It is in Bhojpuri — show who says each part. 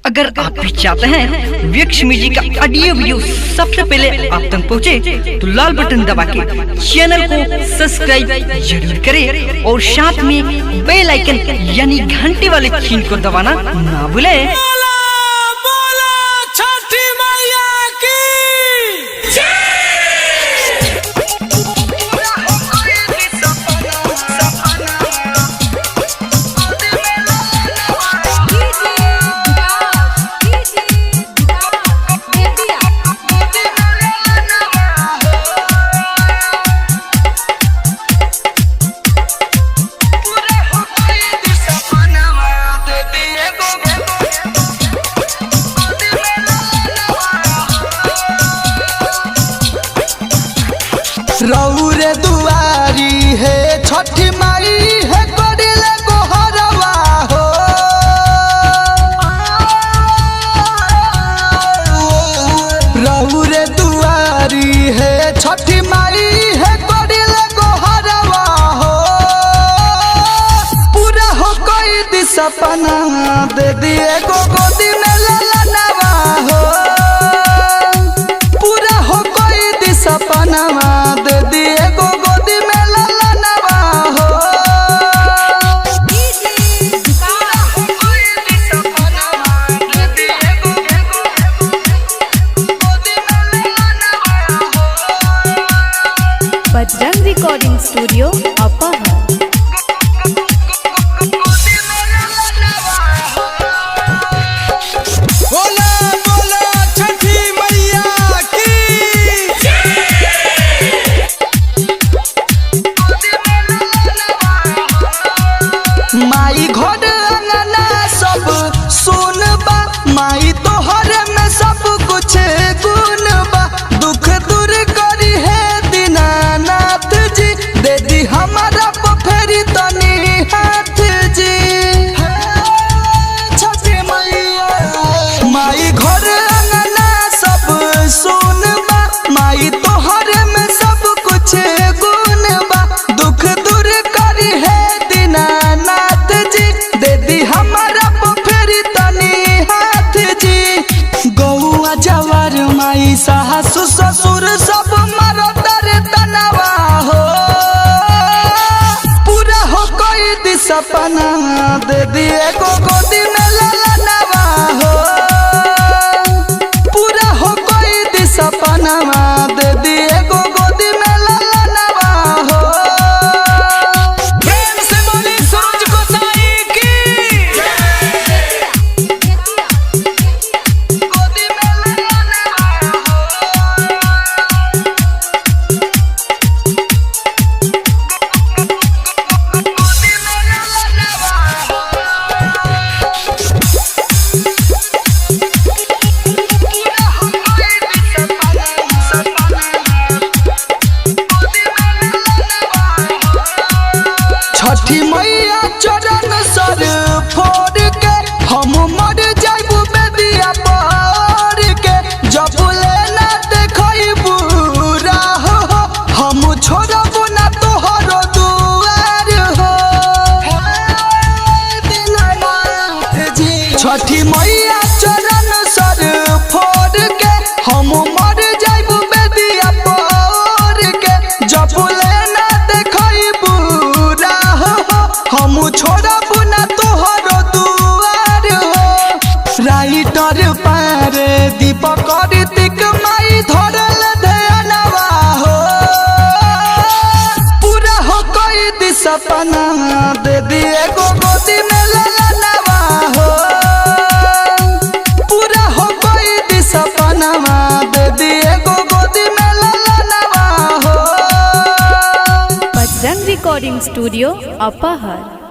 Speaker 1: अगर आप भी चाहते हैं विक्स म्यूजिक का ऑडियो वीडियो सबसे पहले आप तक पहुंचे, तो लाल बटन दबा के चैनल को सब्सक्राइब जरूर करें और साथ में बेल आइकन यानी घंटी वाले चिन्ह को दबाना ना भूलें।
Speaker 2: रौरे दुआरी है छठी माई है करिले गोहरवा हो। रौरे दुआरी है छठी माई है करिले गोहरवा हो। पूरा हो कोई दी सपना दे दिए गोदी में ललनवा हो। पूरा हो कोई दी सपना
Speaker 3: बजरंग रिकॉर्डिंग स्टूडियो अपाहर।
Speaker 2: माई घर अंगना सब सुन बा, माई तोहर में सब कुछ गुण बा। दुख दूर करी है दीनानाथ जी, दे दी हमारा फेरी तनी हाथ जी। छठी मैया माई घर अंगना सब सुन बा, माई तोहर में सब कुछ गुण बा। दुख दूर करी है दीनानाथ जी, दे दी हमारा फेरी तनी हाथ जी। गौआ जवार माई सासु ससुर सब मारो दर तनवा हो। पूरा हो कोई दी सपना दे दिए गोदी में ललनवा हो। पूरा हो कोई दी सपना दे दिए गोदी में ललनवा हो। प्रेम से बोली सूरज गोसाई की गोदी में ललनवा हो। गोदी में ललनवा हो। पूरा हो कोई दी सपना गोदी में ललनवा हो। छठी मैया चरण सर फोड़ के हम मर जाइबू बेदिया पर के। जब लेना देखइबू राह हो, हम छोड़बू ना तोहर दुआर हो। छठी मैया चरण सर फोड़ के हम मर जाइबू बेदिया पर के। जब लेना देखइबू राह हो, हम छोड़बू ना तोहर दुआर हो। राइटर पार दीपक ऋतिक माई धरल ध्यानवा हो। पूरा हो कोई दी सपना दे दिए गोदी में ललनवा हो। पूरा हो कोई दी सपना दे दिए गोदी में ललनवा हो।
Speaker 3: Bajrang recording studio अपाहर।